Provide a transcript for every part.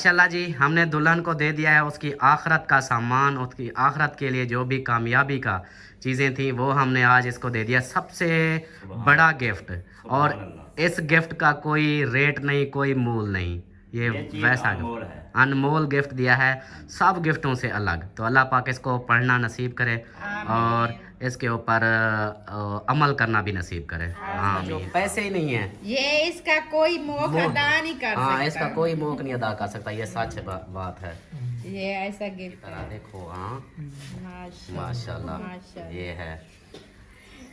माशाल्लाह जी, हमने दुल्हन को दे दिया है उसकी आखरत का सामान, उसकी आखरत के लिए जो भी कामयाबी का चीज़ें थी वो हमने आज इसको दे दिया, सबसे बड़ा गिफ्ट। और इस गिफ्ट का कोई रेट नहीं, कोई मूल नहीं, ये वैसा अनमोल गिफ्ट दिया है, सब गिफ्टों से अलग। तो अल्लाह पाक इसको पढ़ना नसीब करे और इसके ऊपर अमल करना भी नसीब करे। हाँ, जो पैसे ही नहीं है ये इसका कोई मोख अदा नहीं कर सकता। हाँ, इसका कोई मोख नहीं अदा कर सकता, ये सच बात है। ये ऐसा गिफ्ट तरह देखो। हाँ, माशाल्लाह ये है।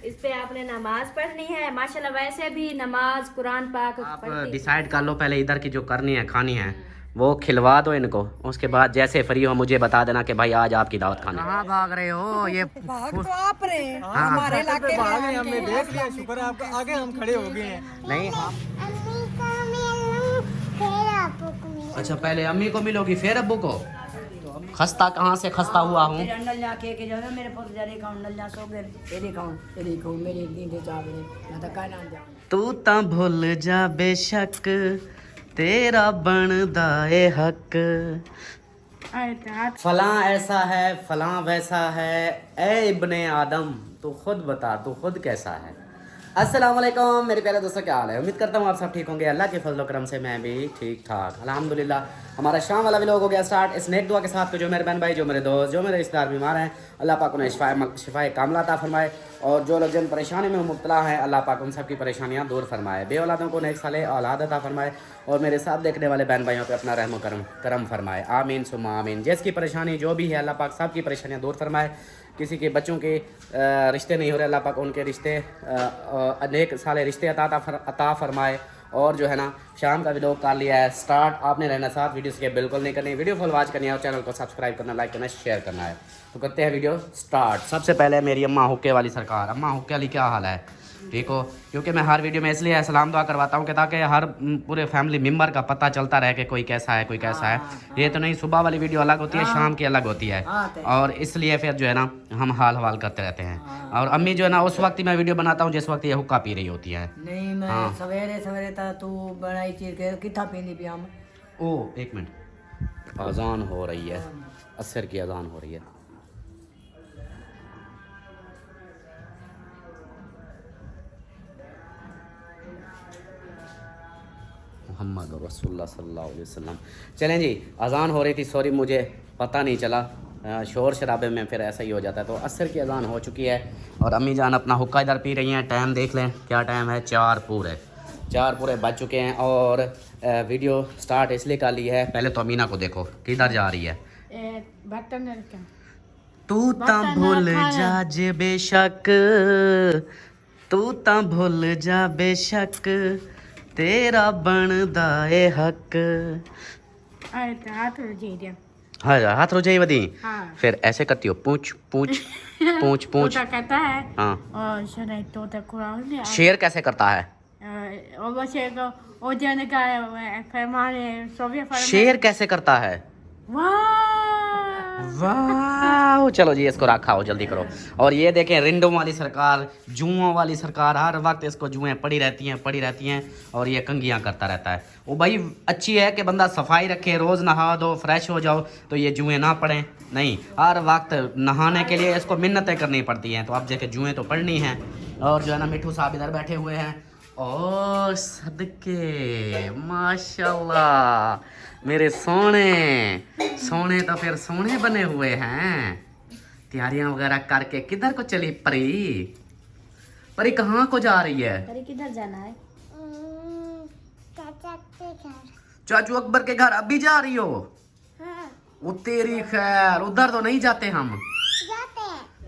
इस पे आपने नमाज पढ़नी है माशाल्लाह। वैसे भी नमाज कुरान पाक आप डिसाइड कर लो पहले इधर की जो करनी है खानी है वो खिलवा दो इनको, उसके बाद जैसे फ्री हो मुझे बता देना कि भाई आज आपकी दावत खानी। कहाँ भाग रहे हो? ये भाग तो आप रहे हैं। हाँ, हमारे इलाके में हमने देख लिया, शुक्र है आपका, आगे हम खड़े हो गए हैं। नहीं हाँ। अच्छा, पहले अम्मी को मिलोगी फिर अब्बू को? खस्ता कहाँ से खस्ता हुआ हूँ। तू ता भूल जा बेशक तेरा बनदा ए हक, फलां ऐसा है फलां वैसा है, ए इब्ने आदम तू खुद बता, तू खुद कैसा है। अस्सलाम वालेकुम मेरे प्यारे दोस्तों, क्या हाल है? उम्मीद करता हूँ आप सब ठीक होंगे। अल्लाह के फजल करम से मैं भी ठीक ठाक अल्हम्दुलिल्लाह। हमारा शाम वाला व्लॉग हो गया स्टार्ट इस नेक दुआ के साथ कि जो मेरे बहन भाई, जो मेरे दोस्त, जो मेरे रिश्तेदार बीमार हैं, अल्लाह पाक उन्हें शिफाए कामला अता फरमाए, और जो लोग जिन परेशानी में मुब्तला हैं अल्लाह पाक उन सबकी परेशानियाँ दूर फरमाए, बे औलादों को नेक साले औलाद अता फरमाए, और मेरे साथ देखने वाले बहन भाइयों पे अपना रहम करम फरमाए। आमीन सुम्मा आमीन। जिसकी परेशानी जो भी है अल्लाह पाक सबकी परेशानियाँ दूर फरमाए। किसी के बच्चों के रिश्ते नहीं हो रहे, अल्लाह पाक उनके रिश्ते नेक साले रिश्ते अता फरमाए। और जो है ना, शाम का व्लॉग कर लिया है स्टार्ट, आपने रहना साथ, वीडियो स्किप बिल्कुल नहीं करनी, वीडियो फुल वॉच करनी है और चैनल को सब्सक्राइब करना, लाइक करना, शेयर करना है। तो करते हैं वीडियो स्टार्ट। सबसे पहले मेरी अम्मा हुक्के वाली सरकार। अम्मा हुक्के वाली क्या हाल है? ठीक हो? क्योंकि मैं हर वीडियो में इसलिए सलाम दुआ करवाता हूँ कि ताकि हर पूरे फैमिली मेम्बर का पता चलता रहे कि कोई कैसा है कोई कैसा है। ये तो नहीं, सुबह वाली वीडियो अलग होती है, शाम की अलग होती है, और इसलिए फिर जो है ना हम हाल हवाल करते रहते हैं। और अम्मी जो है ना उस वक्त ही मैं वीडियो बनाता हूँ जिस वक्त ये हुक्का पी रही होती है। नहीं मैं सवेरे सवेरे तू बनाई चीज के कितना पीनी पिया हम। ओ एक मिनट, अजान हो रही है, असर की अजान हो रही है। मोहम्मद रसूलुल्लाह सल्लल्लाहु अलैहि वसल्लम। चलें जी, अजान हो रही थी, सॉरी मुझे पता नहीं चला, शोर शराबे में फिर ऐसा ही हो जाता है। तो असर की अजान हो चुकी है और अम्मी जान अपना हुक्का इधर पी रही हैं। टाइम देख लें क्या टाइम है, 4 पूरे बज चुके हैं। और वीडियो स्टार्ट इसलिए कर ली है, पहले तो अमीना को देखो किधर जा रही है। तू ता भूल जा जे बेशक, तू ता भूल जा बेशक तेरा बनदा ए हक। हाँ, हाथ रो जाइए बदी। हाँ। फिर ऐसे करती हो, पूछ पूछ पूछ पूछ कहता है। हाँ, तो शेर कैसे करता है? शेर कैसे करता है? वाह, चलो जी इसको रखा हो, जल्दी करो। और ये देखें रिंडों वाली सरकार, जुओं वाली सरकार, हर वक्त इसको जुएं पड़ी रहती हैं और ये कंगियां करता रहता है। वो भाई अच्छी है कि बंदा सफाई रखे, रोज़ नहा दो, फ्रेश हो जाओ, तो ये जुएं ना पड़ें। नहीं, हर वक्त नहाने के लिए इसको मिन्नतें करनी पड़ती हैं। तो अब देखें जुएं तो पड़नी हैं। और जो है ना मिठू साहब इधर बैठे हुए हैं। ओ सदके माशाल्लाह मेरे सोने तो फिर सोने बने हुए हैं। तैयारियां वगैरह करके किधर को चली परी कहाँ को जा रही है? परी किधर जाना है? चाचू अकबर के घर अभी जा रही हो? हाँ। वो तेरी खैर, उधर तो नहीं जाते हम।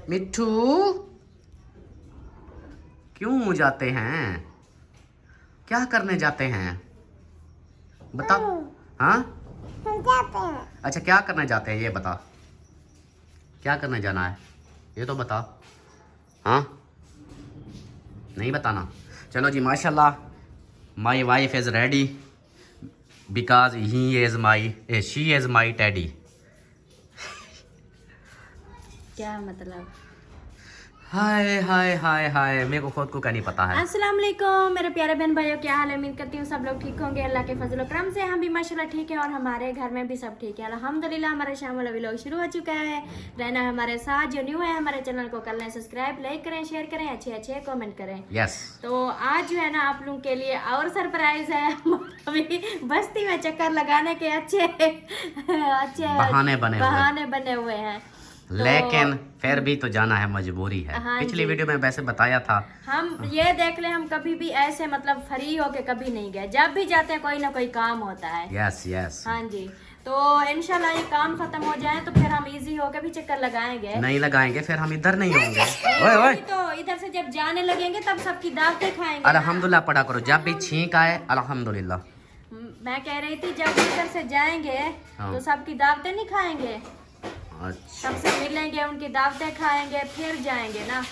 मिठू क्यों जाते हैं? क्या करने जाते हैं बताओ। हाँ, अच्छा क्या करने जाते हैं ये बता, क्या करने जाना है ये तो बता। हाँ, नहीं बताना। चलो जी, माशाल्लाह my wife is ready because she is my teddy. क्या मतलब? हाय हाय हाय हाय, मेरे को खुद को क्या नहीं पता है। अस्सलाम वालेकुम मेरे प्यारे बहन भाइयों, क्या हाल है? उम्मीद करती हूँ सब लोग ठीक होंगे अल्लाह के फजल करम से। हम भी माशाल्लाह ठीक है और हमारे घर में भी सब ठीक है अल्हम्दुलिल्लाह। हमारा शाम वाला व्लॉग शुरू हो चुका है। रहना हमारे साथ, जो न्यू है हमारे चैनल को कर लें सब्सक्राइब, लाइक करें, शेयर करें, अच्छे अच्छे कमेंट करें। यस, तो आज जो है ना आप लोगों के लिए और सरप्राइज है। अभी बस्ती में चक्कर लगाने के अच्छे अच्छे बहाने बने हुए हैं, लेकिन फिर भी तो जाना है, मजबूरी है। हाँ पिछली जी। वीडियो में वैसे बताया था। हम ये देख ले, हम कभी भी ऐसे मतलब फ्री होके कभी नहीं गए, जब भी जाते हैं कोई ना कोई काम होता है। यस यस, हाँ जी, तो इंशाल्लाह ये काम खत्म हो जाए तो फिर हम इजी होके भी चक्कर लगाएंगे। नहीं लगाएंगे फिर हम इधर नहीं होंगे। ओए ओए, तो इधर से जब जाने लगेंगे तब सबकी दावतें खाएंगे। अल्हम्दुलिल्लाह पढ़ा करो, जब भी छींक आए अल्हम्दुलिल्लाह। मैं कह रही थी जब इधर से जाएंगे हाँ। तो सबकी दावतें नहीं खाएंगे, अच्छा सबसे मिलेंगे, उनकी दावतें खाएंगे, फिर जाएंगे ना।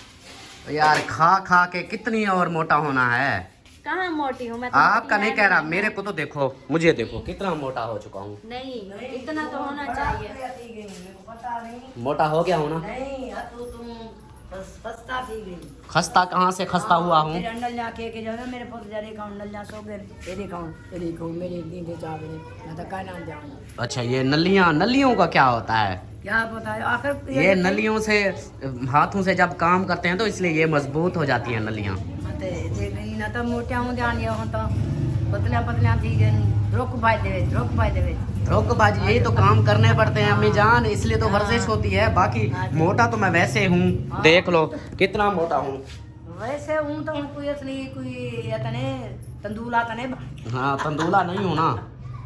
यार, खा खा के कितनी और मोटा होना है। कहाँ मोटी हूँ मैं तो, आपका नहीं कह रहा, मेरे को तो देखो, मुझे देखो कितना मोटा हो चुका हूँ। नहीं इतना तो होना चाहिए। मोटा हो गया हूँ ना। नहीं तू तुम खस्ता थी गई खस्ता कहाँ से खस्ता हुआ हूँ? तेरे अंडल जा के जो है मेरे पुत्र जरे का अंडल जा सो गए तेरे का मेरे दिन दे जा मेरे मैं तो का नाम जाऊँ। अच्छा, ये नलियों का क्या होता है? क्या पता है आखिर ये नलियों से, हाथों से जब काम करते हैं तो इसलिए ये मजबूत हो जाती हैं नलियाँ। मत देख नहीं ना तो मोटिया हूं ध्यान ये हो तो पतला पतला थी गई रोक भाई देवे रोक बाजी, यही तो काम करने पड़ते हैं अम्मी जान, इसलिए तो वर्जिश होती है। बाकी मोटा तो मैं वैसे हूँ, देख लो कितना मोटा हूँ। वैसे हूं तो कोई असली कोई तने तंदूला तने हाँ, तंदूला नहीं हूँ ना।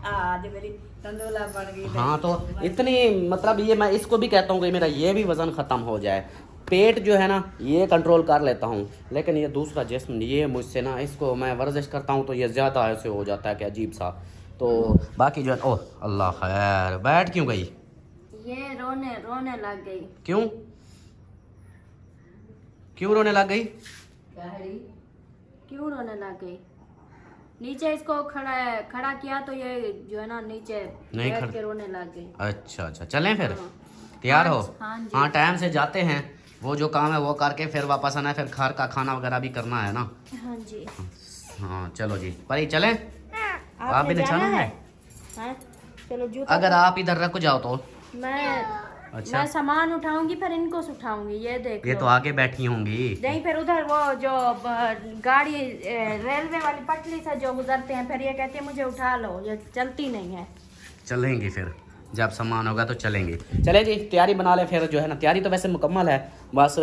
आज मेरी तंदूला बन गई। हाँ, तो इतनी मतलब ये मैं इसको भी कहता हूँ कि मेरा ये भी वजन ख़त्म हो जाए। पेट जो है ना ये कंट्रोल कर लेता हूँ, लेकिन ये दूसरा जिस्म ये मुझसे ना, इसको मैं वर्जिश करता हूँ तो ये ज़्यादा ऐसे हो जाता है कि अजीब सा। तो बाकी जो है, ओह अल्लाह खैर, बैठ क्यों गई? ये रोने लग गई। क्यों रोने लग गई? क्यों रोने लग गई? नीचे इसको खड़ा किया तो ये जो है ना नीचे नहीं बैठ खड़ा। के रोने लग गई। अच्छा अच्छा, चलें फिर? तैयार हो? हाँ जी। हाँ, टाइम से जाते हैं, वो जो काम है वो करके फिर वापस आना है, फिर घर का खाना वगैरह भी करना है ना। हाँ जी, हाँ चलो जी, परी चलें? आप भी जाना जाना है? हाँ? चलो जूता अगर आप इधर रख जाओ तो। मैं अच्छा, मैं सामान उठाऊंगी फिर इनको उठाऊंगी, ये देख ये लो। तो आगे बैठी होंगी। नहीं, फिर उधर वो जो गाड़ी रेलवे वाली पटरी से जो गुजरते हैं, फिर ये कहते हैं मुझे उठा लो, ये चलती नहीं है। चलेंगे फिर, जब सामान होगा तो चलेंगे। चले जी, तैयारी बना ले फिर, जो है ना तैयारी तो वैसे मुकम्मल है, बस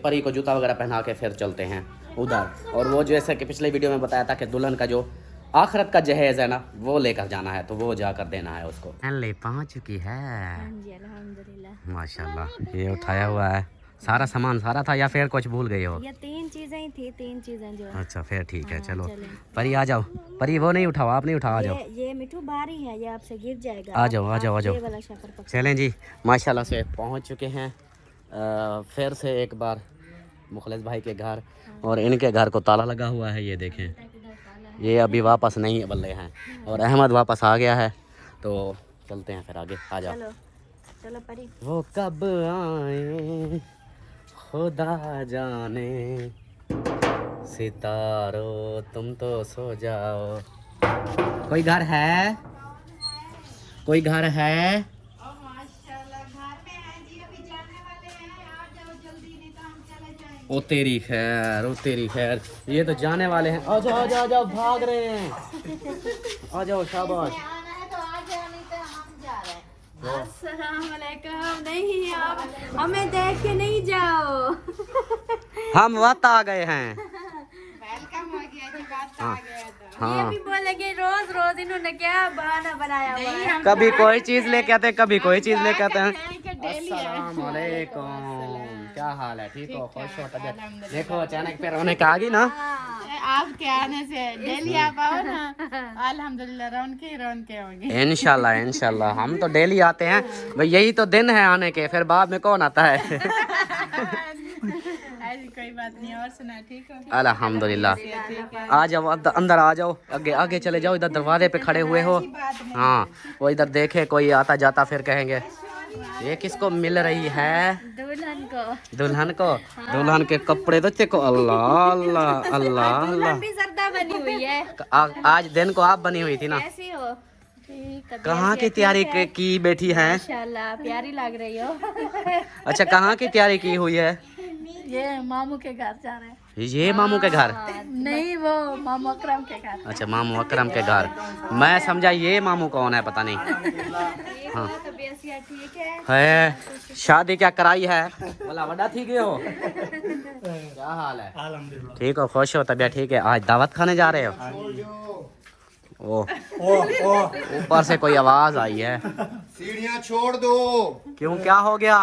परी को जूता वगैरह पहना के फिर चलते हैं उधर। और वो जैसे कि पिछले वीडियो में बताया था कि दुल्हन का जो आखिरत का जहेज है ना वो लेकर जाना है, तो वो जाकर देना है उसको। ले पहुंच चुकी है हाँ जी, अल्हम्दुलिल्लाह। माशाल्लाह। ये उठाया हुआ है सारा सामान, सारा था या फिर कुछ भूल गई हो? ये 3 चीजें ही थी, 3 चीजें जो। अच्छा फिर ठीक है, हाँ, चलो चलें। परी आ जाओ। परी वो नहीं उठाओ, आप नहीं उठाओ, आ जाओ। ये मिठू भारी है, ये आपसे गिर जाएगा। आ जाओ आ जाओ आ आप जाओ। ये वाला शक्कर पकड़ो। चलें जी, माशाल्लाह से पहुंच चुके हैं फिर से एक बार मुखलिस भाई के घर, और इनके घर को ताला लगा हुआ है, ये देखें। ये अभी वापस नहीं बल्ले हैं, और अहमद वापस आ गया है, तो चलते हैं फिर आगे। आ जाओ। चलो चलो परी। वो कब आए खुदा जाने, सितारों तुम तो सो जाओ। कोई घर है? कोई घर है? ओ तेरी खैर, ओ तेरी खैर, ये तो जाने वाले हैं। आ जाओ आ जाओ आ जाओ, भाग रहे हैं। आ जाओ, शाबाश। अस्सलाम वालेकुम। नहीं, आप हमें देख के नहीं जाओ। हम वक्त आ गए हैं। ये भी बोलेंगे रोज रोज, इन्होंने क्या बहाना बनाया हुआ है। कभी कोई चीज लेके आते हैं, कभी कोई चीज लेके आते हैं। अस्सलाम वालेकुम, क्या हाल है? ठीक हो? खुश हो? तबीयत देखो अचानक फिर रोने का आ गई ना। आपके आने से डेली आप आओ ना, अल्हम्दुलिल्लाह रौनके होंगे। इंशाल्लाह इंशाल्लाह, हम तो डेली आते हैं भाई, यही तो दिन है आने के, फिर बाद में कौन आता है? ऐसी कोई बात नहीं। और सुना, ठीक हो? अल्हम्दुलिल्लाह। आ जाओ अंदर आ जाओ, आगे आगे चले जाओ, इधर दरवाजे पे खड़े हुए हो। हाँ, वो इधर देखे कोई आता जाता फिर कहेंगे ये किसको मिल रही है? दुल्हन दुल्हन को। दुल्हन के कपड़े तो देखो, अल्लाह अल्लाह अल्लाह दुल्हन अल्लाह। भी सरदा बनी हुई है। आज दिन को आप बनी हुई थी ना, कैसी हो? ठीक, तबीयत कहाँ की ठीक तैयारी है? की बैठी है? माशाल्लाह प्यारी लग रही हो। अच्छा, कहाँ की तैयारी की हुई है? ये मामू के घर जा रहे हैं। ये मामू के घर? नहीं, वो मामू अकरम के घर। अच्छा, मामू अकरम के घर। मैं समझा ये मामू कौन है, पता नहीं। हाँ तबीयत ठीक है? है, शादी क्या कराई है? बोला बड़ा ठीक है हो? क्या हाल है? ठीक हो, खुश हो, तबीयत ठीक है? आज दावत खाने जा रहे हो? ओ ऊपर से कोई आवाज आई है। सीढ़ियाँ छोड़ दो, क्यों, क्या हो गया?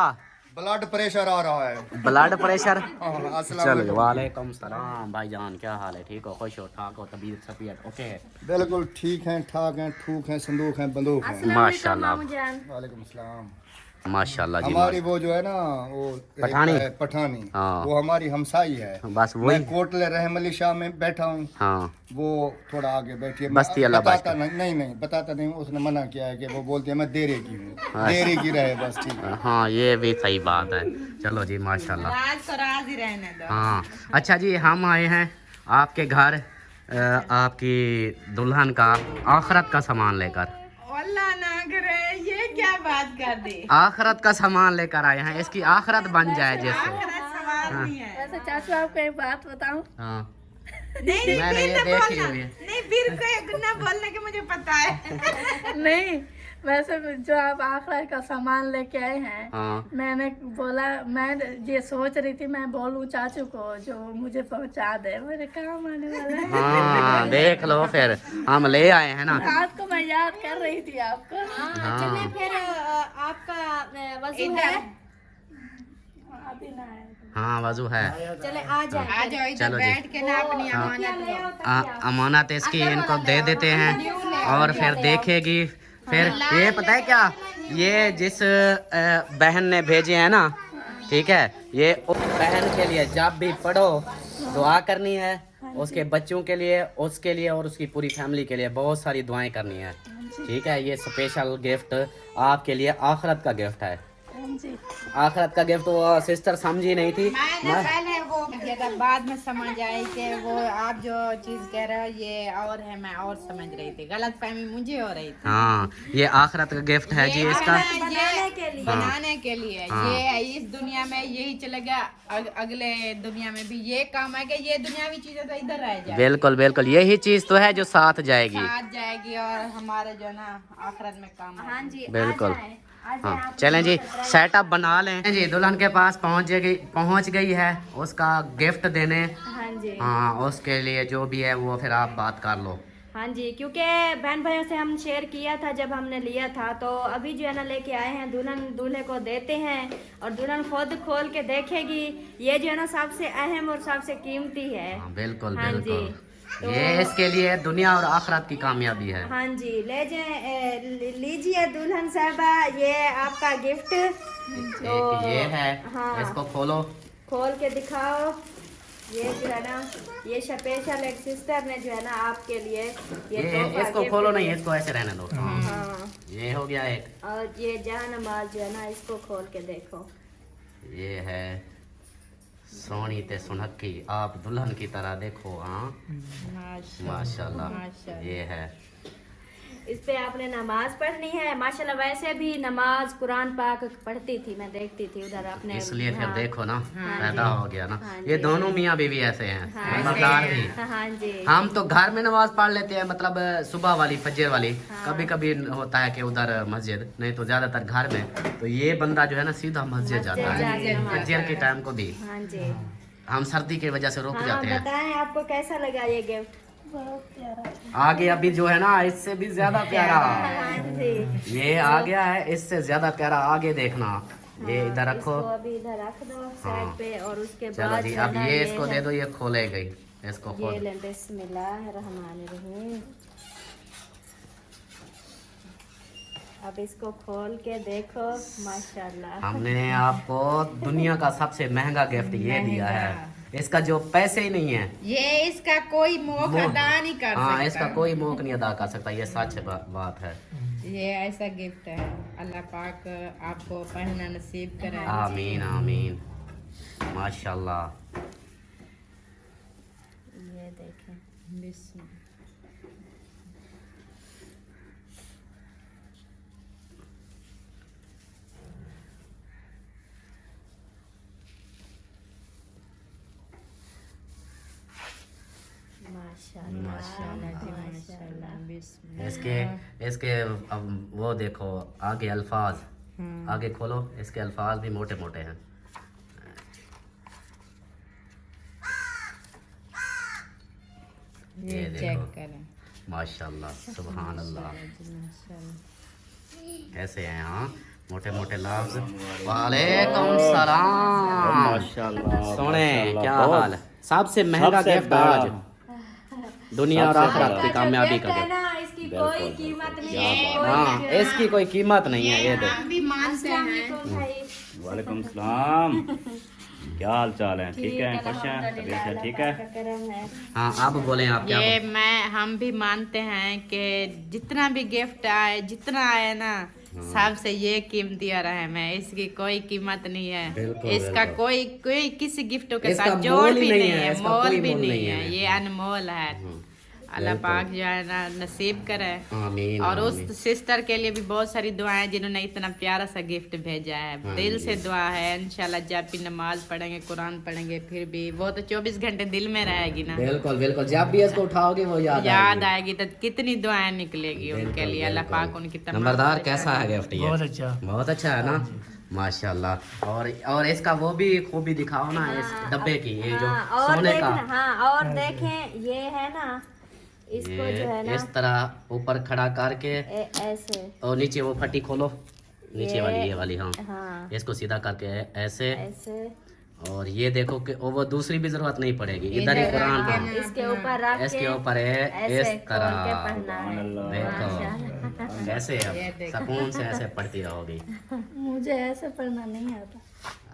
ब्लड प्रेशर आ रहा है। Blood pressure? अस्सलाम चलो, वालेकुम। वालेकुम सलाम भाईजान, क्या हाल है? ठीक हो, खुश हो, ठाक हो, तबीयत ओके है? बिल्कुल ठीक हैं, ठाक हैं, ठूक हैं, संदूक हैं, बंदूक हैं। माशाल्लाह वालेकुम सलाम। माशाल्लाह जी, हमारी वो जो है ना, वो एक पठानी? है, पठानी, हाँ। वो हमारी हमसाई है। बस मैं वही। कोटले रहम अली शाह में बैठा हूँ, हाँ, वो थोड़ा आगे बैठी है। बस्ती मैं अल्लाह बताता नहीं बताता नहीं, उसने मना किया है कि वो बोलती है मैं देरे की हूँ, देरे की रहे बस, ठीक है। हाँ, ये भी सही बात है। चलो जी, माशाल्लाह। राज को राज ही रहने दो। हाँ, अच्छा जी, हम आए हैं आपके घर आपकी दुल्हन का आखिरत का सामान लेकर। अल्लाह ना करे, ये क्या बात कर दी। आखिरत का सामान लेकर आए हैं, इसकी आखिरत बन जाए जैसे। सवाल नहीं है। वैसे चाचू, आपको एक बात बताऊं? हाँ, नहीं, मैंने ये देखी हुई है। नहीं, फिर कोई ना बोलने के मुझे पता है। नहीं, वैसे जो आप आखिर का सामान लेके आए हैं, हाँ, मैंने बोला, मैं ये सोच रही थी मैं बोलूं चाचू को जो मुझे पहुंचा दे, मेरे काम आने वाला है। हाँ, देख लो, फिर हम ले आए हैं ना। रात को मैं याद कर रही थी आपको। हाँ। चलिए फिर आपका वजू है? हाँ, वजू है। चले आ जाए। आ जाओ इधर चलो जी। बैठ के ना अपनी अमानत लो। अमानत इसकी इनको दे देते हैं और फिर देखेगी। फिर ये पता है क्या, ये जिस बहन ने भेजे हैं ना, ठीक है, ये उस बहन के लिए जब भी पढ़ो दुआ करनी है, उसके बच्चों के लिए, उसके लिए और उसकी पूरी फैमिली के लिए बहुत सारी दुआएं करनी है, ठीक है। ये स्पेशल गिफ्ट आपके लिए आखिरत का गिफ्ट है। आखिरत का गिफ्ट वो सिस्टर समझी नहीं थी। मैंने पहले वो बाद में समझ आई कि वो आप जो चीज कह रहे हो ये और है, मैं और समझ रही थी, गलत फहमी मुझे हो रही थी। हाँ, ये आखिरत का गिफ्ट है जी इसका। बनाने के लिए ये इस दुनिया में यही चलेगा, अगले दुनिया में भी ये काम है कि ये दुनियावी चीजें तो इधर रह जाए। बिल्कुल बिल्कुल, यही चीज तो है जो साथ जाएगी। साथ जाएगी और हमारे जो ना आखिरत में काम आएगी। हाँ जी, बिल्कुल। हाँ, चलें जी, सेटअप बना लें जी। दुल्हन के पास पहुंच गई है उसका गिफ्ट देने। हाँ जी, हाँ, उसके लिए जो भी है वो फिर आप बात कर लो। हाँ जी, क्योंकि बहन भाइयों से हम शेयर किया था जब हमने लिया था, तो अभी जो है ना लेके आए हैं, दुल्हन दूल्हे को देते हैं और दुल्हन खुद खोल के देखेगी। ये जो है ना सबसे अहम और सबसे कीमती है। हाँ, बिल्कुल हाँ बिल्कुल। जी, ये इसके लिए दुनिया और आखिरत की कामयाबी है। हाँ जी, लीजिए दुल्हन साहबा, ये आपका गिफ्ट। एक ये है, हाँ। इसको खोलो। खोल के दिखाओ। ये जो है ना, ये स्पेशल एक सिस्टर ने जो है ना आपके लिए ये तोहफा इसको gift खोलो नहीं, दिया। इसको ऐसे रहने दो। हाँ, ये हो गया एक। और ये जहानमाज जो है ना, इसको खोल के देखो। ये है सोनी ते सुनक्की, आप दुल्हन की तरह देखो। हाँ, माशाल्लाह, ये है। इस पे आपने नमाज पढ़नी है। माशाल्लाह, वैसे भी नमाज कुरान पाक पढ़ती थी, मैं देखती थी उधर अपने। इसलिए फिर हाँ, देखो ना, पैदा हो गया ना। हाँ ये जी। दोनों मियाँ बीवी ऐसे हैं, समझदार भी। हाँ जी, हम तो घर में नमाज पढ़ लेते हैं, मतलब सुबह वाली, फजर वाली। कभी कभी होता है कि उधर मस्जिद, नहीं तो ज्यादातर घर में। तो ये बंदा जो है ना सीधा मस्जिद जाता है फजर के टाइम को भी। हाँ जी। हम सर्दी की वजह से रुक हाँ, जाते हैं। बताएं आपको कैसा लगा ये गिफ्ट? आगे अभी जो है ना इससे भी ज्यादा प्यारा, हाँ जी, ये आ गया है, इससे ज्यादा प्यारा आगे देखना। ये इधर रखो। इसको अभी इधर रख दो साइड पे, और उसके चलो बाद जी, जो है अब ना ये इसको है- दे दो, ये खोले गई, इसको ये खोल। ले, बिस्मिल्लाहिर्रहमानिर्रहीम। अब इसको खोल के देखो, माशाल्लाह। हमने आपको दुनिया का सबसे महंगा गिफ्ट ये दिया है। इसका जो पैसे ही नहीं है, ये इसका कोई मोह अदा नहीं कर हाँ, सकता। इसका कोई मोक नहीं अदा कर सकता। ये सच बात है। ये ऐसा गिफ्ट है, अल्लाह पाक आपको पहनना नसीब करे। आमीन आमीन। माशाल्लाह। ये देखें, इसके इसके अब वो देखो आगे अल्फाज, आगे खोलो, इसके अल्फाज भी मोटे मोटे हैं। ये देखो माशाल्लाह, सुभान अल्लाह, कैसे हैं? हाँ, मोटे मोटे लफ्ज। वालेकुम सलाम। माशाल्लाह सोने, क्या हाल है? सबसे महंगा गिफ्ट आज दुनिया और आखिरत की कामयाबी का गिफ्ट। ना इसकी कोई कीमत नहीं है। हाँ, इसकी कोई कीमत नहीं है। ये देखो। हम भी मानते हैं। वालेकुम सलाम, क्या हाल चाल है? ठीक है, खुश हैं, तबीयत है ठीक है? हाँ, आप बोले, आप क्या ये बोले? हम भी मानते हैं कि जितना भी गिफ्ट आए, जितना आए ना, सबसे ये कीमती और अहम है। इसकी कोई कीमत नहीं है। बिल्कुल, इसका बिल्कुल। कोई किसी गिफ्टों के इसका साथ मोल जोड़ ही भी नहीं नहीं है, है, इसका मोल कोई भी मोल नहीं नहीं है। है। ये अनमोल है। अल्लाह पाक जो है ना नसीब करे। आमीन, और आमीन। उस सिस्टर के लिए भी बहुत सारी दुआएं जिन्होंने इतना प्यारा सा गिफ्ट भेजा है। दिल से दुआ है, इंशाल्लाह जब भी नमाज पढ़ेंगे, कुरान पढ़ेंगे, फिर भी वो तो 24 घंटे दिल में रहेगी ना। बिल्कुल बिल्कुल, जब भी इसको उठाओगे वो याद याद आएगी तो कितनी दुआएं निकलेगी उनके लिए। अल्लाह पाक उनकी तमाम नंबरदार, कैसा है गिफ्ट ये? बहुत अच्छा। बहुत अच्छा है ना, माशाल्लाह। और इसका वो भी खूबी दिखाओ ना, इस डब्बे की, ये जो और सोने का। हाँ, और देखें ये है ना, इसको जो है ये ना इस तरह ऊपर खड़ा करके ऐसे, और नीचे वो फटी खोलो, नीचे वाली, ये वाली। हाँ, हाँ इसको सीधा करके ऐसे। ऐसे, और ये देखो कि वो दूसरी भी जरूरत नहीं पड़ेगी, इधर ही कुरान पढ़ो। इसके ऊपर रख के इसके ऊपर है ऐसे इस खोल के तरह। पढ़ना है। देखो कैसे अब सुकून से ऐसे पढ़ती रहोगी। मुझे ऐसे पढ़ना नहीं आता।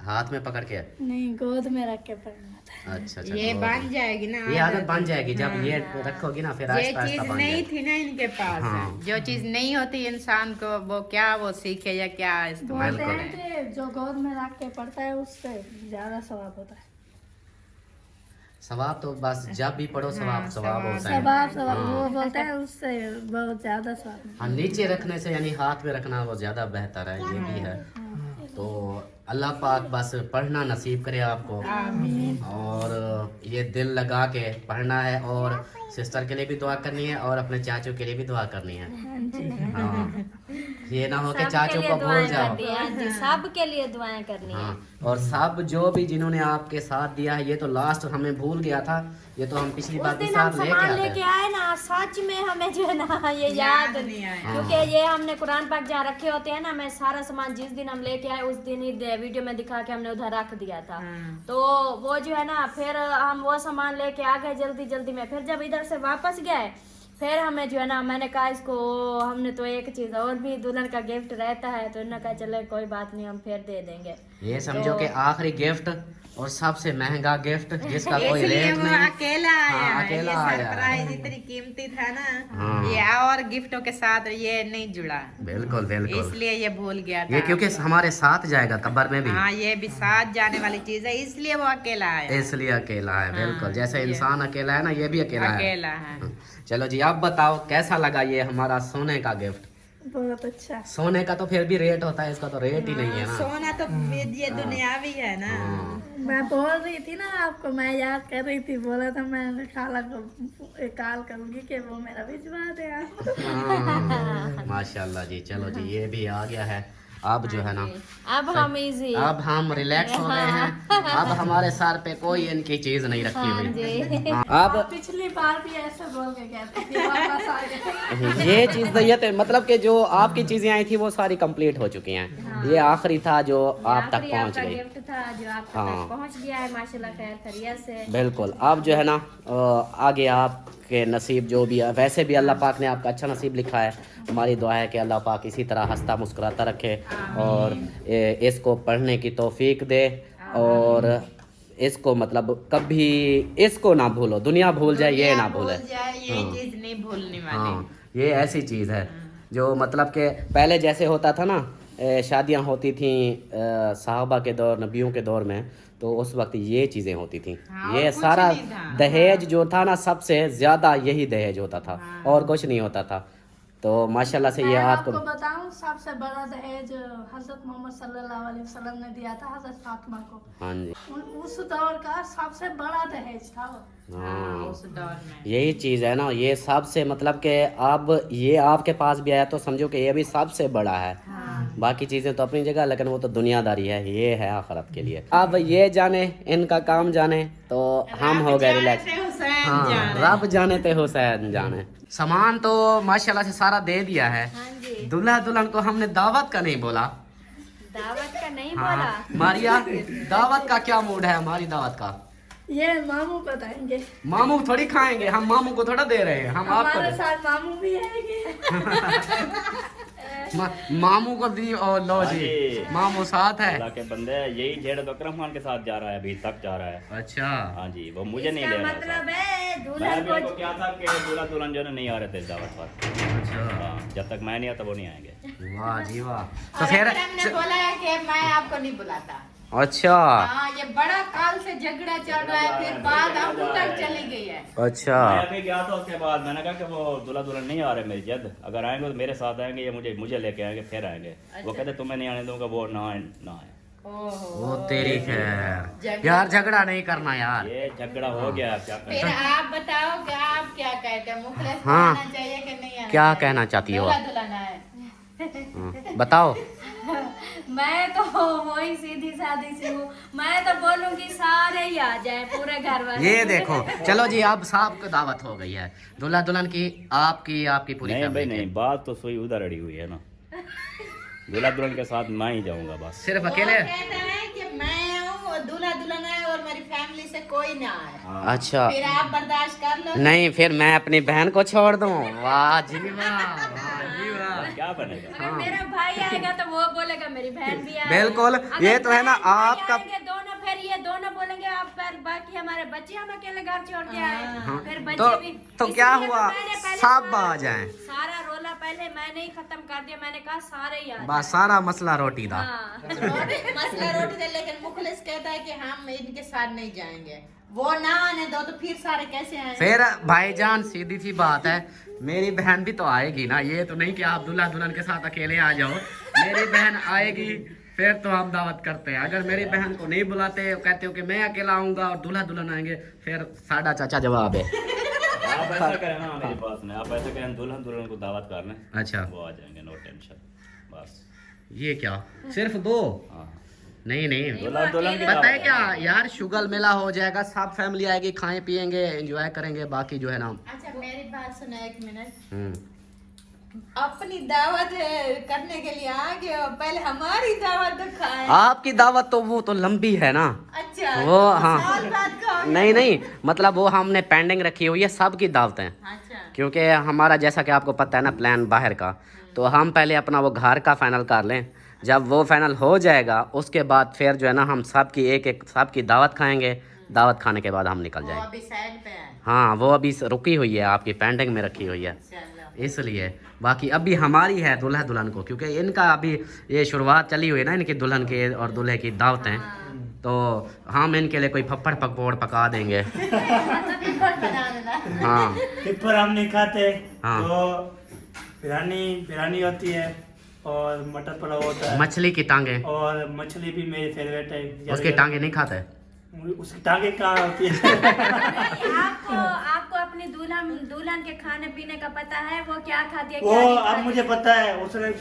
हाथ में पकड़ के? नहीं, गोद में रख के पढ़ना आता है। अच्छा अच्छा, ये तो बन जाएगी ना। ये आदत बन जाएगी जब ये रखोगी ना, फिर ये आहिस्ता चीज आहिस्ता बन नहीं जाएगी। थी ना इनके पास। हाँ। जो चीज नहीं होती इंसान को, वो क्या वो सीखे या क्या इस्तेमाल बोलते करे। हैं कि जो गोद में रख के पढ़ता है उससे ज्यादा सवाब होता है। सवाब तो बस जब भी पढ़ो सवाब सवाब होता है। सवाब वो बोलते हैं उससे बहुत ज्यादा सवाब। हाँ, नीचे रखने से यानी हाथ में रखना वो ज्यादा बेहतर है, ये भी है। तो अल्लाह पाक बस पढ़ना नसीब करे आपको, और ये दिल लगा के पढ़ना है, और सिस्टर के लिए भी दुआ करनी है और अपने चाचू के लिए भी दुआ करनी है। हाँ, ये ना हो कि चाचू को भूल जाओ। जी, सब के लिए दुआएं करनी है। हाँ, और सब जो भी जिन्होंने आपके साथ दिया है, ये तो लास्ट हमें भूल गया था, ये तो हम पिछली उस बार भी दिन हम साथ लेके सामान आते लेके हैं। आए ना, सच में हमें जो है ना ये याद नहीं आया, क्योंकि ये हमने कुरान पाक जहाँ रखे होते हैं ना, मैं सारा सामान जिस दिन हम लेके आए उस दिन ही वीडियो में दिखा के हमने उधर रख दिया था। तो वो जो है ना, फिर हम वो सामान लेके आ गए जल्दी जल्दी में। फिर जब इधर से वापस गए, फिर हमें जो है ना, मैंने कहा इसको, हमने तो एक चीज और भी दुल्हन का गिफ्ट रहता है, तो इन्होंने कहा चले कोई बात नहीं, हम फिर दे देंगे। ये समझो कि आखिरी गिफ्ट और सबसे महंगा गिफ्ट जिसका कोई इसलिए रेट वो नहीं। अकेला आया हाँ, है। अकेला ये आया है। सरप्राइज इतनी कीमती था ना, हाँ। ये और गिफ्टों के साथ ये नहीं जुड़ा, बिल्कुल बिल्कुल, इसलिए ये भूल गया था। ये क्योंकि हमारे साथ जाएगा कब्र में भी, हाँ, ये भी साथ जाने वाली चीज है, इसलिए वो अकेला आया। इसलिए अकेला है। बिल्कुल, जैसे इंसान अकेला है ना, ये भी अकेला है। अकेला है। चलो जी, आप बताओ कैसा लगा ये हमारा सोने का गिफ्ट? बहुत अच्छा। सोने का तो फिर भी रेट होता है, इसका तो रेट ही नहीं है ना। सोना तो ये दुनियावी है ना। मैं बोल रही थी ना आपको, मैं याद कर रही थी, बोला था मैं खाला को कॉल करूंगी कि वो मेरा भिजवा दे आप। हाँ, माशाल्लाह जी। चलो जी, ये भी आ गया है। अब जो है ना, अब हम इजी, अब हम रिलैक्स हो गए हैं। अब हमारे सर पे कोई इनकी चीज नहीं रखी हुई। हाँ, अब पिछली बार भी ऐसा बोल के गया था कि वापस आ गए। ये चीज दैयत है, मतलब कि जो आपकी चीजें आई थी वो सारी कंप्लीट हो चुकी हैं। ये आखिरी था जो आप तक आखिरी पहुंच आपका गई। गिफ्ट था जो आप हाँ। तक पहुंच गया है, माशाल्लाह खैर खैरियत से। बिल्कुल, अब जो है ना, आगे आपके नसीब जो भी है, वैसे भी अल्लाह पाक ने आपका अच्छा नसीब लिखा है। हमारी दुआ है कि अल्लाह पाक इसी तरह हंसता मुस्कुराता रखे और इसको पढ़ने की तौफीक दे, और इसको मतलब कभी इसको ना भूलो, दुनिया भूल जाए ये ना भूले। ये चीज नहीं भूलने वाली। हाँ, ये ऐसी चीज़ है जो मतलब कि पहले जैसे होता था ना शादियां होती थी साहबा के दौर, नबियों के दौर में, तो उस वक्त ये चीज़ें होती थी। हाँ, ये और कुछ सारा नहीं था। दहेज जो था ना, सबसे ज़्यादा यही दहेज होता था और कुछ नहीं होता था। तो माशाल्लाह से ये मैं आपको आपको बताऊं, सबसे बड़ा दहेज हजरत मोहम्मद सल्लल्लाहु अलैहि वसल्लम ने दिया था हजरत फातिमा को। हाँ जी, उस दौर का सबसे बड़ा दहेज था वो। हाँ, उस दौर में यही चीज़ है ना, ये सबसे मतलब कि अब ये आपके पास भी आया तो समझो कि ये भी सबसे बड़ा है। बाकी चीज़ें तो अपनी जगह, लेकिन वो तो दुनियादारी है, ये है आखिरत के लिए। अब ये जाने, इनका काम जाने, तो हम हो गए रिलैक्स। हाँ, रब जाने ते हुसैन जाने। सामान तो माशाल्लाह से सारा दे दिया है। हाँ जी, दूल्हा दुल्हन को हमने दावत का नहीं बोला। दावत का नहीं हाँ बोला। मारिया, दावत का क्या मूड है हमारी दावत का? ये मामू बताएंगे, मामू थोड़ी खाएंगे, हम मामू को थोड़ा दे रहे हैं, हम आपको हमारे दे। साथ मामू भी आएंगे। मामू को दी और लो जी, जी। मामू साथ है। अल्लाह के बंदे, यही जेड़ तो अकरम खान के साथ जा रहा है, अभी तक जा रहा है। अच्छा, हाँ जी, वो मुझे नहीं ले इसका रहा मतलब है था। दुल्हन मेरे को को क्या था कि दूल्हा दुल्हन जो है नहीं आ रहे थे दावत पर। अच्छा, हाँ, जब तक मैं नहीं आता वो नहीं आएंगे। वाह जी वाह। तो और फिर हमने बोला है कि मैं आपको नहीं बुलाता। अच्छा हाँ, ये बड़ा काल से झगड़ा चल रहा है, फिर बात अब तक चली गई है। अच्छा, मैं अभी गया था, उसके बाद मैंने कहा कि वो दूल्हा दुल्हन नहीं आ रहे मेरी जद, अगर आएंगे तो मेरे साथ आएंगे, ये मुझे लेके आएंगे, फिर आएंगे। वो कहते तुम्हें नहीं आने दूंगा, वो ना आए। वो तेरी है यार, झगड़ा नहीं करना यार। ये झगड़ा हो गया, क्या फिर करें। आप बताओ कि आप क्या कहते हैं, मुखलिस हाँ। आना चाहिए कि नहीं आना क्या चाहिए? कहना चाहती हो? दूल्हा दुल्हन आए। बताओ। मैं तो वही सीधी सादी सी हूँ, मैं तो बोलूंगी सारे ही आ जाए, पूरे घर वाले। ये देखो, चलो जी, अब साहब को दावत हो गई है, दूल्हा दुल्हन की, आपकी पूरी नहीं भाई फैमिली नहीं, की। बात तो सुई उधर अड़ी हुई है ना। दूल्हा दुल्हन के साथ मैं ही जाऊंगा बस। सिर्फ वो अकेले? कहता है कि मैं आऊँ और दूल्हा दुल्हन आए और मेरी फैमिली से कोई ना आए। अच्छा, फिर आप बर्दाश्त कर लो। नहीं फिर मैं अपनी बहन को छोड़ दूं? वाह जी वाह, वाह जी वाह। क्या बनेगा? अगर मेरा भाई आएगा तो वो बोलेगा मेरी बहन भी आए। बिल्कुल, अगर ये तो है ना बहन भाई आपका। आएंगे दोनों, फिर ये दोनों बोलेंगे आप पर, बाकी हमारे बच्चे हम अकेले घर छोड़ के आए। फिर बच्चे तो भी। तो क्या इसलिए हुआ, मैंने पहले सब आ जाएं। सारा रोला पहले मैंने ही खत्म कर दिया, मैंने कहा सारे ही आ बस सारा मसला रोटी था। हाँ। मसला रोटी दे, लेकिन मुखलिस कहता है कि हम इनके साथ नहीं जाएंगे, वो ना आने दो तो फिर सारे कैसे आएंगे? फिर भाईजान सीधी सी बात है, मेरी बहन भी तो आएगी ना, ये तो नहीं कि आप दूल्हा दुल्हन के साथ अकेले आ जाओ। मेरी बहन आएगी, फिर तो हम दावत करते हैं। अगर मेरी बहन को नहीं बुलाते, कहते हो कि मैं अकेला आऊंगा और दूल्हा दुल्हन आएंगे, फिर साढ़ा चाचा जवाब है। आप ऐसा करें ना मेरे पास में, आप ऐसा करें दुल्हन दुल्हन को दावत कर लें, अच्छा, वो आ जाएंगे, नो टेंशन। बस ये क्या सिर्फ दो? हाँ, नहीं नहीं, दुल्हन दुल्हन की पता है दावत क्या यार, शुगल मेला हो जाएगा, सब फैमिली आएगी, खाएं पिएंगे, एंजॉय करेंगे, बाकी जो है ना। अच्छा मेरी बात सुनो एक मिनट। हम्म, अपनी दावत करने के लिए आ गए हो, पहले हमारी दावत तो खाए। आपकी दावत तो वो तो लंबी है ना। अच्छा, वो तो हाँ, साल बाद खाओगे? नहीं नहीं, मतलब वो हमने पेंडिंग रखी हुई है सबकी दावतें, अच्छा, क्योंकि हमारा जैसा कि आपको पता है ना प्लान बाहर का, तो हम पहले अपना वो घर का फाइनल कर लें। जब वो फाइनल हो जाएगा उसके बाद फिर जो है ना हम सबकी एक सबकी दावत खाएंगे, दावत खाने के बाद हम निकल वो जाएंगे। अभी साइड पे है। हाँ, वो अभी रुकी हुई है, आपकी पेंडिंग में रखी हुई है, चलो, इसलिए। बाकी अभी हमारी है दूल्हा दुल्हन को, क्योंकि इनका अभी ये शुरुआत चली हुई है ना, इनकी दुल्हन के और दूल्हे की दावतें, तो हम इनके लिए कोई फप्पड़ पकौड़ पका देंगे। बना देना। हाँ टिप्पर हम नहीं खाते, हाँ। तो बिरयानी होती है और मटर पुलाव होता है, मछली की टांगे, और मछली भी मेरी फेवरेट है। उसकी टांगे नहीं खाते? उसकी टांगे कहाँ होती है? आपको अपनी दुल्हन के खाने पीने का पता है, वो क्या खाती है वो क्या नहीं अब खाती? मुझे पता है, उसने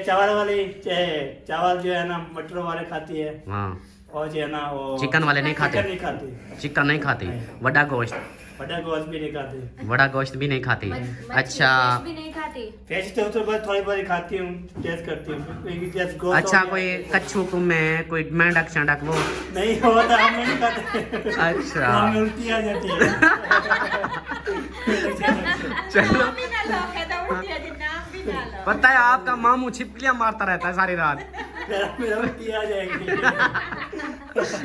चावल जो है ना मटर वाले खाती है, हाँ, और जो है ना वो चिकन वाले नहीं खाते? चिकन नहीं खाती, चिकन नहीं खाती, बड़ा गोश्त, बड़ा गोश्त भी नहीं खाती, बड़ा गोश्त भी नहीं खाती। मछली अच्छा फिश भी नहीं खाती। फिश तो बस थोड़ी बहुत खाती हूँ, टेस्ट करती हूँ, क्योंकि जैसे गोश्त अच्छा, हो कोई गया। कच्छू कुम्मे, कोई मेंढक शंडक वो? नहीं होता, हम नहीं खाते। अच्छा, हमें उल्टी आ जाती है। चलो, नाम भी ना लो, कहता उल्टी आ जाए, नाम भी ना लो। पता है आपका मामू छिपकलियां मारता रहता है सारी रात। मेरा उल्टी आ जाएगी।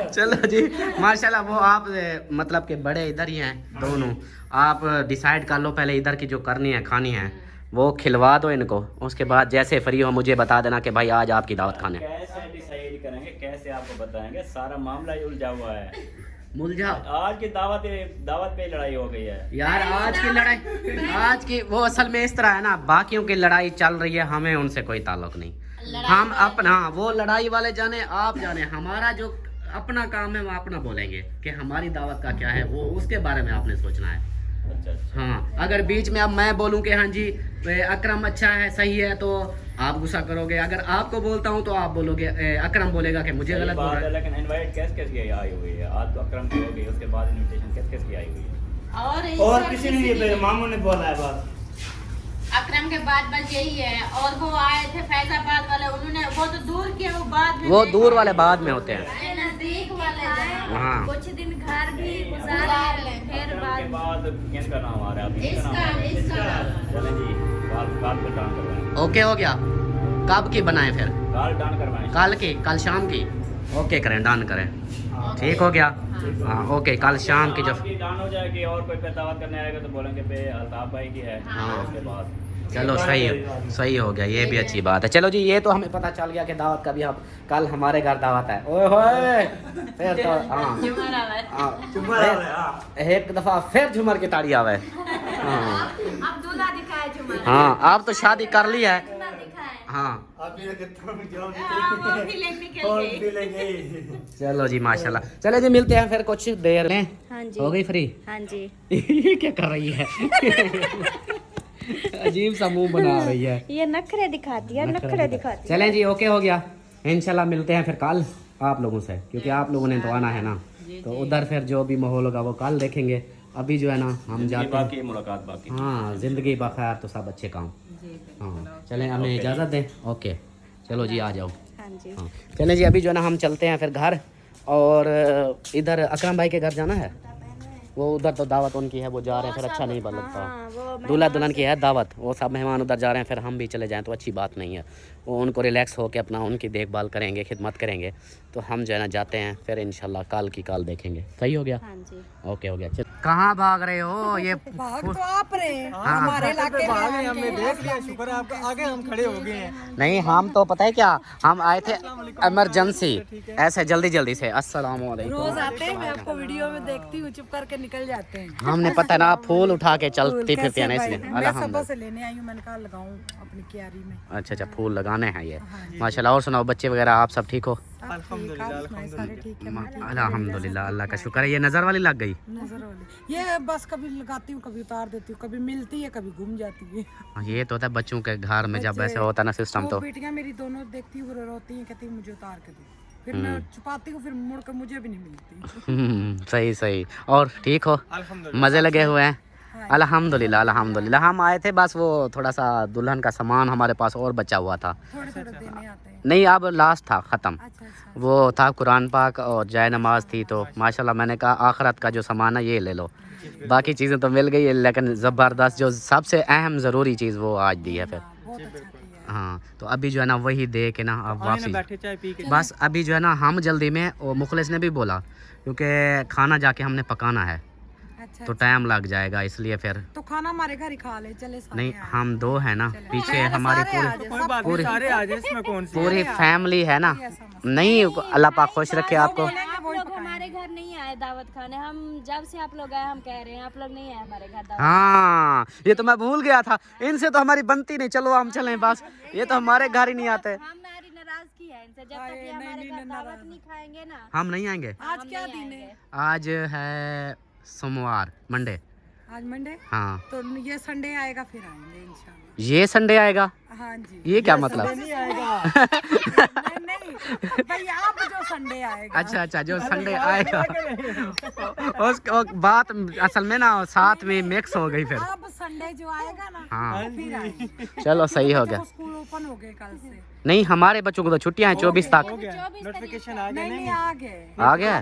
चलो जी, माशाल्लाह, वो आप मतलब के बड़े इधर ही हैं दोनों, आप डिसाइड कर लो पहले इधर की जो करनी है खानी है, वो खिलवा दो इनको, उसके बाद जैसे फ्री हो मुझे बता देना कि भाई आज आपकी दावत खाने। कैसे डिसाइड करेंगे, कैसे आपको बताएंगे, सारा मामला ही उलझा हुआ है। मुलझा आज की दावत पे लड़ाई हो गई है यार, आज की लड़ाई, आज की वो असल में इस तरह है ना, बाकियों की लड़ाई चल रही है, हमें उनसे कोई ताल्लुक नहीं। हम अपना, वो लड़ाई वाले जाने, आप जाने, हमारा जो अपना काम है वो अपना बोलेंगे कि हमारी दावत का क्या है, वो उसके बारे में आपने सोचना है। अच्छा हाँ, अगर बीच में अब मैं बोलूं कि हाँ जी अकरम अच्छा है, सही है, तो आप गुस्सा करोगे। अगर आपको बोलता हूँ तो आप बोलोगे, अकरम बोलेगा कि मुझे गलत बोल रहा है। लेकिन इनवाइट किस की आई हुई है? आज तो अकरम की हो गई, उसके बाद इनविटेशन किस की आई हुई है? और किसी ने नहीं, मामू ने बोला है बस। अकरम के बाद बस यही है। और वो आए थे फैजाबाद वाले, उन्होंने वो तो दूर के, वो बाद में, वो दूर वाले बाद में होते हैं। नजदीक वाले हाँ, कुछ दिन घर भी गुजार लें, फिर उसके बाद किसका नाम आ रहा है? अभी इसका चलें जी, काल पे डान करवाएं। ओके हो गया। कब की बनाए फिर? काल डान करवाएं। कल शाम की ओके करें, डन करें, ठीक हो गया। हाँ ओके, कल शाम की जो आपकी डान हो जाएगी और कोई पे दावत करने आएगा तो बोलेंगे पे अल्ताफ भाई की है। हाँ। उसके बाद चलो सही हो गया, ये भी अच्छी बात है। चलो जी, ये तो हमें पता चल गया कि दावत का भी हम कल हमारे घर दावत है। ओए होए, फिर तो हाँ, एक दफा फिर झूमर की ताड़ी आवे। हाँ अब दूल्हा दिखाए झूमर, हाँ, आप तो शादी कर ली है। दूल्हा दिखाए। हाँ अभी वो भी निकल गई। चलो जी, माशाल्लाह। चलो जी, मिलते हैं फिर कुछ देर में। हाँ जी, हो गई फ्री? हाँ जी। ये क्या कर रही है? अजीब सा मुंह बना रही है। ये नखरे दिखाती है, नखरे दिखाती है। चलें जी, ओके हो गया। इंशाल्लाह मिलते हैं फिर कल आप लोगों से, क्योंकि आप लोगों ने तो आना है ना, तो उधर फिर जो भी माहौल होगा वो कल देखेंगे। अभी जो है ना हम जाते हैं। बाकी मुलाकात बाकी। हाँ, जिंदगी बखैर तो सब अच्छे काम। हाँ चलें, हमें इजाज़त दें। ओके चलो जी, आ जाओ। हाँ जी। हाँ चलें जी, अभी जो है ना हम चलते हैं फिर घर। और इधर अकरम भाई के घर जाना है, वो उधर तो दावत उनकी है, वो जा रहे हैं, फिर अच्छा नहीं लगता। दूल्हा दुल्हन की है दावत, वो सब मेहमान उधर जा रहे हैं, फिर हम भी चले जाएं तो अच्छी बात नहीं है। वो उनको रिलैक्स होकर अपना उनकी देखभाल करेंगे, खिदमत करेंगे, तो हम जो है ना जाते हैं, फिर इंशाल्लाह काल की काल देखेंगे। सही हो गया? हाँ जी। ओके हो गया। कहाँ भाग रहे हो? ये भाग तो आप रहे हैं, हाँ, हमारे इलाके में हमने देख लिया, शुक्र है आपका, आगे हम खड़े हो गए हैं। नहीं, हम तो पता है क्या, हम आए थे इमरजेंसी, ऐसे जल्दी से। अस्सलाम वालेकुम। रोज आते हैं, मैं आपको वीडियो में देखती हूँ, चुप करके निकल जाते हैं। हमने पता है ना, फूल उठा के चलती फिरती है ना, कैसे इसलिए। भाई? मैं सुबह अल्हम्दुलिल्लाह। से लेने आई हूँ, मैंने कहा लगाऊं अपनी क्यारी में। अच्छा, फूल लगाने हैं ये, माशाल्लाह। और सुनाओ, बच्चे वगैरह आप सब ठीक हो? अल्हम्दुलिल्लाह, सारे ठीक है। अल्हम्दुलिल्लाह, अल्लाह का शुक्र है। ये नज़र वाली लग गई? नजर वाली ये बस कभी लगाती हूँ, कभी उतार देती हूँ, कभी मिलती है, कभी घूम जाती है। ये तो होता है बच्चों के घर में, जब ऐसे होता है ना सिस्टम, तो बेटियां मेरी दोनों देखती हूँ, रोती हैं, कहती हैं मुझे उतार के दो, फिर मैं छुपाती हूँ, फिर मुड़ कर मुझे भी नहीं मिलती। सही। और ठीक हो? मज़े लगे हुए हैं? अल्हम्दुलिल्लाह। हम आए थे, बस वो थोड़ा सा दुल्हन का सामान हमारे पास और बचा हुआ था। थोड़े देने आते हैं। नहीं, अब लास्ट था ख़त्म। अच्छा। वो था कुरान पाक और जाय नमाज थी, तो माशाल्लाह मैंने कहा आखिरत का जो सामान है ये ले लो। बाकी चीज़ें तो मिल गई है, लेकिन ज़बरदस्त जो सबसे अहम ज़रूरी चीज़ वो आज दी है फिर। बहुत अच्छा किया। हाँ, तो अभी जो है ना वही दे के ना अब वापसी, बस अभी जो है ना हम जल्दी में, और मुखलिस ने भी बोला क्योंकि खाना जाके हमने पकाना है, अच्छा, तो टाइम लग जाएगा, इसलिए फिर तो खाना हमारे घर ही खा ले, चले सारे नहीं, आए। हम दो है ना, पीछे हमारी पूरी पूरी फैमिली है ना। नहीं, अल्लाह पाक खुश रखे आपको। आप लोग हमारे घर नहीं आए दावत खाने, हम जब से आप लोग आए हम कह रहे हैं, आप लोग नहीं आए हमारे घर दावत। हाँ, ये तो मैं भूल गया था, इनसे तो हमारी बनती नहीं। चलो हम चलें, बस ये तो हमारे घर ही नहीं आते। हमारी नाराजगी है इनसे, जब तक ये हमारे घर दावत नहीं खाएंगे ना, हम नहीं आएंगे। आज क्या दिन है? आज है सोमवार, मंडे। आज मंडे, हाँ, तो ये संडे आएगा, फिर आएंगे इंशाल्लाह। ये संडे आएगा? हाँ जी। ये क्या मतलब? नहीं, भाई आप जो संडे आएगा। अच्छा, जो संडे आएगा उसको बात असल में ना साथ में मिक्स हो गई फिर। अब संडे जो आएगा ना, हाँ, फिर आएंगे। चलो सही हो गया। स्कूल ओपन हो गए कल से। नहीं, हमारे बच्चों को तो छुट्टियां हैं 24 तक। नोटिफिकेशन नहीं आ गए। आ गया?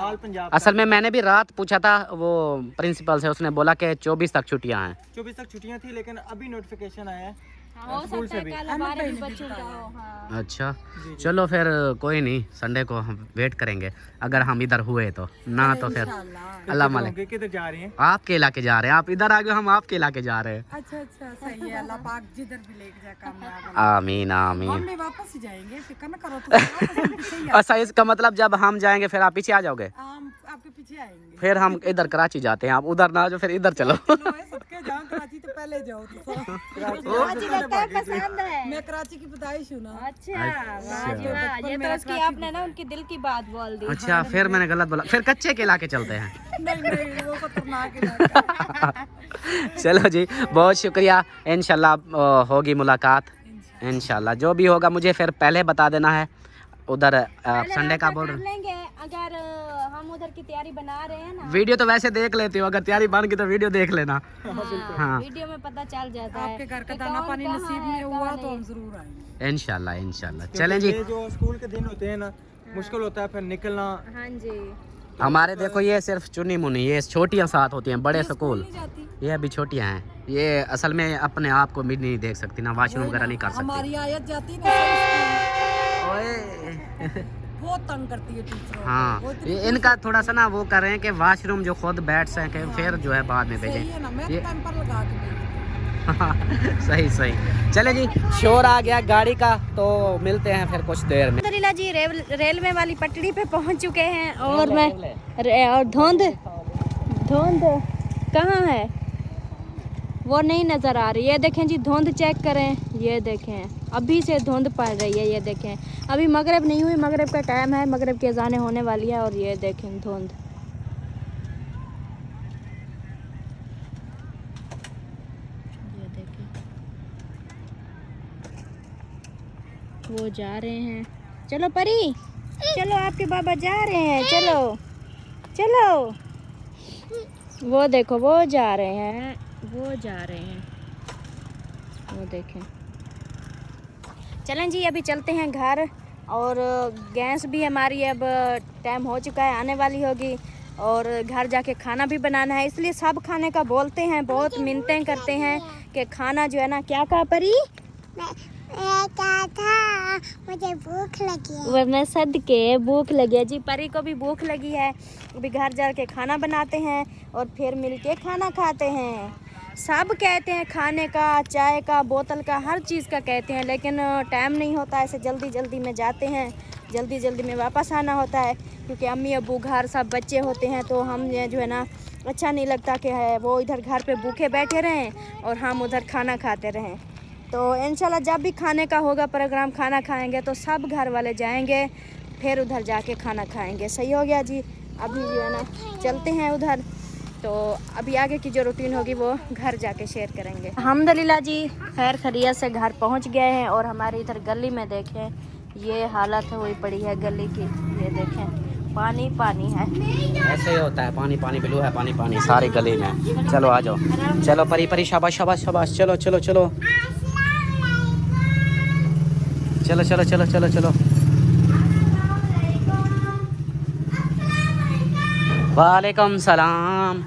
ऑल पंजाब असल में मैंने भी रात पूछा था वो प्रिंसिपल से, उसने बोला कि 24 तक छुट्टियां हैं। 24 तक छुट्टियां थी, लेकिन अभी नोटिफिकेशन आया है हो सकता है कल हमारे भी बच्चों का हो। हाँ। अच्छा चलो फिर कोई नहीं, संडे को हम वेट करेंगे अगर हम इधर हुए तो, ना तो फिर अल्लाह मालिक। किधर जा रही हैं? आपके इलाके जा रहे हैं, आप इधर आ गए, हम आपके इलाके जा रहे हैं। अच्छा अच्छा सही है, अल्लाह पाक जिधर भी लेके जाए कामयाब। आमीन आमीन। हम भी वापस ही जाएंगे, फिक्र न करो तुम। अच्छा इसका मतलब जब हम जाएंगे फिर आप पीछे आ जाओगे? हम आपके पीछे आएंगे। फिर हम इधर कराची जाते हैं, आप उधर ना जो फिर इधर चलो। सबके जाओ, कराची तो पहले जाओ। कराची लगता है पसंद है। मैं कराची की पैदाइश हूँ ना। अच्छा वाह जी वाह, ये तो उसकी आपने ना उनकी दिल की बात बोल दी। अच्छा फिर मैंने गलत बोला, फिर कच्चे के इलाके चलते हैं। नहीं वो खतरनाक इलाका। चलो जी बहुत शुक्रिया, इंशाल्लाह होगी मुलाकात इंशाल्लाह। जो भी होगा मुझे फिर पहले बता देना है, उधर संडे का बोल कर लेंगे अगर हम उधर की तैयारी बना रहे हैं ना। वीडियो तो वैसे देख लेती हो, अगर तैयारी बन गई तो वीडियो देख लेना। हाँ वीडियो में पता चल जाता है। आपके घर का दाना पानी नसीब में हुआ तो हम जरूर आएंगे इंशाल्लाह इंशाल्लाह। चलें जी, ये जो स्कूल के दिन होते हैं ना, मुश्किल होता है फिर निकलना। हाँ जी हमारे देखो ये सिर्फ चुनी मुनी, ये छोटियाँ साथ होती हैं, बड़े स्कूल ये अभी छोटियाँ हैं। ये असल में अपने आप को भी नहीं देख सकती ना, वॉशरूम वगैरह नहीं कर सकती। हमारी आयत जाती ना बहुत तंग करती है टीचर। हाँ इनका थोड़ा सा ना वो कर रहे हैं कि वॉशरूम जो खुद बैठ सके फिर जो है बाद में भेजें। है ना, मैं टाइम पर लगा के भेजती सही सही। चले जी शोर आ गया गाड़ी का, तो मिलते हैं फिर कुछ देर में। अल्हम्दुलिल्लाह जी रेलवे वाली पटड़ी पे पहुंच चुके हैं और मैं और धुंध कहाँ है वो नहीं नज़र आ रही है। देखें जी धुंध चेक करें, ये देखें अभी से धुंध पड़ रही है। ये देखें अभी मगरिब नहीं हुई, मगरिब का टाइम है, मगरिब की अज़ानें होने वाली है और ये देखें धुंध। ये देखें वो जा रहे हैं। चलो परी चलो, आपके बाबा जा रहे हैं, चलो चलो। वो देखो वो जा रहे हैं, वो जा रहे हैं, वो देखें। चलें जी अभी चलते हैं घर, और गैस भी हमारी अब टाइम हो चुका है, आने वाली होगी, और घर जाके खाना भी बनाना है। इसलिए सब खाने का बोलते हैं, बहुत मिन्नतें करते हैं कि खाना जो है ना। क्या कहा परी? मुझे भूख लगी है। वरना सदके भूख लगी है जी, परी को भी भूख लगी है। अभी घर जाके खाना बनाते हैं और फिर मिलके खाना खाते हैं। सब कहते हैं खाने का, चाय का, बोतल का, हर चीज़ का कहते हैं, लेकिन टाइम नहीं होता। ऐसे जल्दी जल्दी में जाते हैं, जल्दी जल्दी में वापस आना होता है, क्योंकि अम्मी अब्बू घर सब बच्चे होते हैं, तो हम जो है ना अच्छा नहीं लगता कि वो इधर घर पे भूखे बैठे रहें और हम उधर खाना खाते रहें। तो इंशाल्लाह जब भी खाने का होगा प्रोग्राम, खाना खाएंगे तो सब घर वाले जाएंगे, फिर उधर जाके खाना खाएंगे। सही हो गया जी। अभी जो है ना चलते हैं उधर, तो अभी आगे की जो रूटीन होगी वो घर जाके शेयर करेंगे। अल्हम्दुलिल्लाह जी खैर खैरियत से घर पहुंच गए हैं, और हमारे इधर गली में देखें ये हालत हुई पड़ी है गली की। ये देखें पानी पानी है, ऐसे ही होता है, पानी पानी बिलू है, पानी पानी सारी गली में। चलो आ जाओ, चलो परी परी शाबाश शाबाश शाबाश, चलो चलो चलो चलो चलो चलो चलो चलो। वालेकुम सलाम।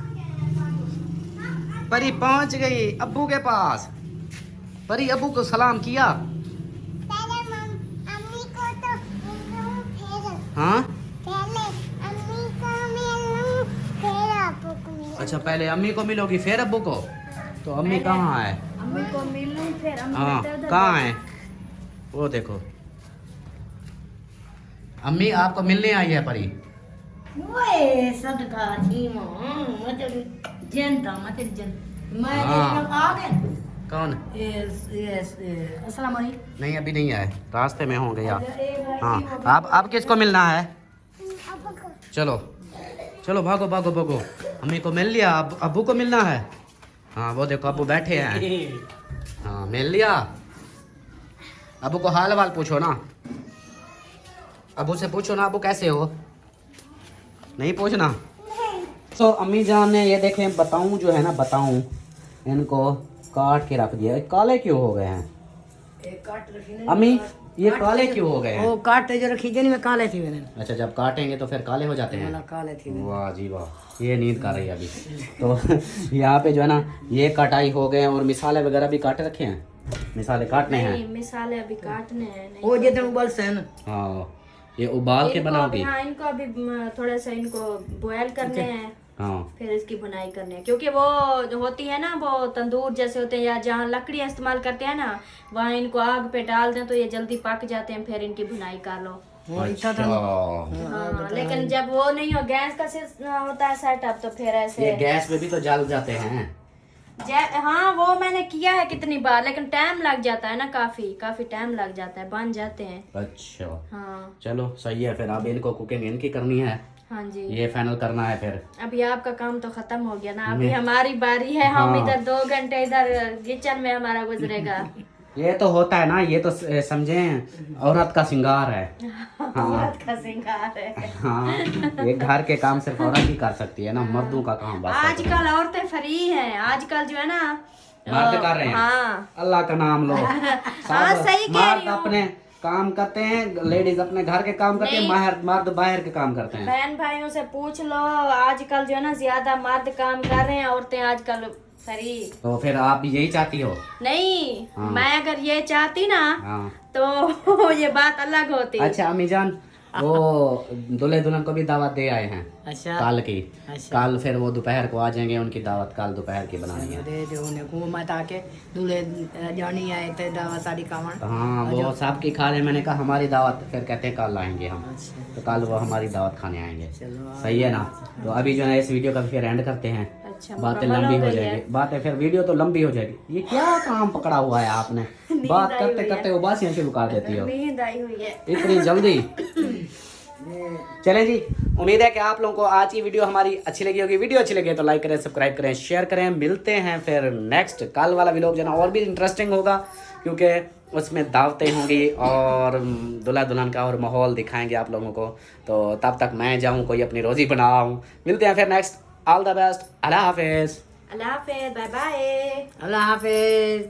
परी पहुंच गई अब्बू के पास। परी अब्बू को सलाम किया? अम्मी को तो हाँ पहले अम्मी को मिलूं, फिर अब्बू को मिलूं। अच्छा पहले अम्मी को मिलोगी फिर अब्बू को? तो अम्मी कहाँ है? अम्मी को मिलूं फिर हाँ कहाँ है? वो देखो अम्मी आपको मिलने आई है परी। ओए सदका जी मतलब जनता मतलब जन मैं हाँ। आ गए। कौन? अस्सलाम वालेकुम। नहीं अभी नहीं आए, रास्ते में होंगे यार। हाँ आप किसको मिलना है? चलो चलो भागो भागो भागो, अम्मी को मिल लिया, अब्बू को मिलना है। हाँ वो देखो अब्बू बैठे हैं। हाँ मिल लिया। अब्बू को हाल वाल पूछो ना, अब्बू से पूछो ना अब्बू कैसे हो, नहीं पूछना। तो अम्मी जान ने ये देखें बताऊं जो है ना, बताऊं इनको काट के रख दिया। काले क्यों हो गए हैं अम्मी? ये काले क्यों हो गए हैं? वो काटे जो रखी जनी में काले थी मैंने। अच्छा जब काटेंगे तो फिर काले हो जाते हैं। काले थी। वाह जी वाह, ये नींद कर रही है अभी तो यहाँ पे जो है ना ये कटाई हो गए हैं, और मिसाले वगैरह भी काट रखे हैं। मिसाले काटने हैं। नहीं मिसाले अभी काटने हैं नहीं वो जितने उबल से है ना हाँ ये उबाल के इनको बनाओगी। अभी- हाँ इनको अभी थोड़ा सा इनको बॉयल करने हैं, हाँ फिर इसकी बुनाई करनी है। क्योंकि वो जो होती है ना वो तंदूर जैसे होते हैं या जहाँ लकड़ियाँ इस्तेमाल करते हैं ना वहाँ इनको आग पे डाल दें तो ये जल्दी पक जाते हैं, फिर इनकी बुनाई कर लो। अच्छा हाँ लेकिन जब वो नहीं हो गैस का होता है सेटअप तो फिर ये ऐसे गैस पे भी तो जल जाते हैं। हाँ वो मैंने किया है कितनी बार, लेकिन टाइम लग जाता है ना, काफी टाइम लग जाता है, बन जाते हैं। अच्छा हाँ चलो सही है। फिर अब इनको कुकिंग इनकी करनी है, हाँ जी। ये फाइनल करना है फिर। अभी आपका काम तो खत्म हो गया ना, अभी हमारी बारी है। हम इधर 2 घंटे इधर किचन में हमारा गुजरेगा। ये तो होता है ना, ये तो समझे औरत का श्रृंगार है। औरत का श्रृंगार है। हाँ ये घर के काम सिर्फ औरत ही कर सकती है ना, मर्दों का काम बस। आजकल औरतें फ्री हैं, आजकल जो है ना मर्द कर रहे हैं। हाँ अल्लाह का नाम लो। हाँ सब सही कह मर्द रही हूँ। अपने काम करते हैं, लेडीज अपने घर के काम करते हैं, मर्द बाहर के काम करते हैं। बहन भाइयों से पूछ लो, आजकल जो है ना ज्यादा मर्द काम कर रहे हैं, औरतें आजकल फ्री। तो फिर आप भी यही चाहती हो? नहीं हाँ। मैं अगर ये चाहती ना हाँ तो ये बात अलग होती। अच्छा अम्मी जान, वो दूल्हे दुल्हन को भी दावत दे आए हैं अच्छा कल की। अच्छा। कल फिर वो दोपहर को आ जाएंगे, उनकी दावत कल दोपहर की बनानी है। दे दो उन्हें को मत आके दूल्हे जानी आए थे दावा साड़ी कावण। हाँ वो सब की खा रहे, मैंने कहा हमारी दावत, फिर कहते हैं कल आएंगे हम। तो कल वो हमारी दावत खाने आएंगे। सही है ना। तो अभी जो है इस वीडियो का फिर एंड करते हैं। अच्छा बातें लंबी हो जाएगी, बातें फिर वीडियो तो लंबी हो जाएगी। ये क्या काम पकड़ा हुआ है आपने, बात करते करते उबासियां शुरू कर देती हो नींद आई हुई है इतनी जल्दी। चलें जी, उम्मीद है कि आप लोगों को आज की वीडियो हमारी अच्छी लगी होगी। वीडियो अच्छी लगी तो लाइक करें, सब्सक्राइब करें, शेयर करें। मिलते हैं फिर नेक्स्ट कल वाला व्लॉग जो ना और भी इंटरेस्टिंग होगा, क्योंकि उसमें दावतें होंगी और दुल्हा दुल्हन का और माहौल दिखाएंगे आप लोगों को। तो तब तक मैं जाऊँ कोई अपनी रोजी बनाऊँ। मिलते हैं फिर नेक्स्ट। All the best. अल्लाह हाफिज़। अल्लाह हाफिज, बाय बाय। अल्लाह हाफिज।